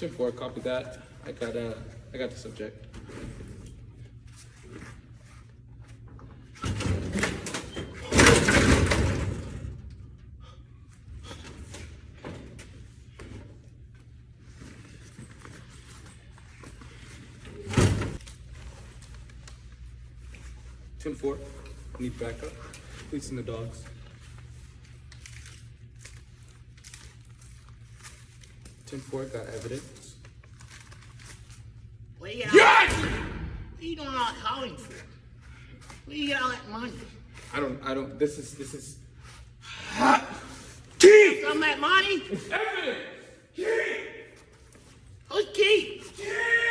10-4, copy that. I got the subject. Ten four, need backup. Police and the dogs. 10-4, got evidence. What are you Yes! What are you doing all that calling for? Where you get all that money? I don't, this is. Key! Some of that money? Evidence! Key! Who's Keith? Key!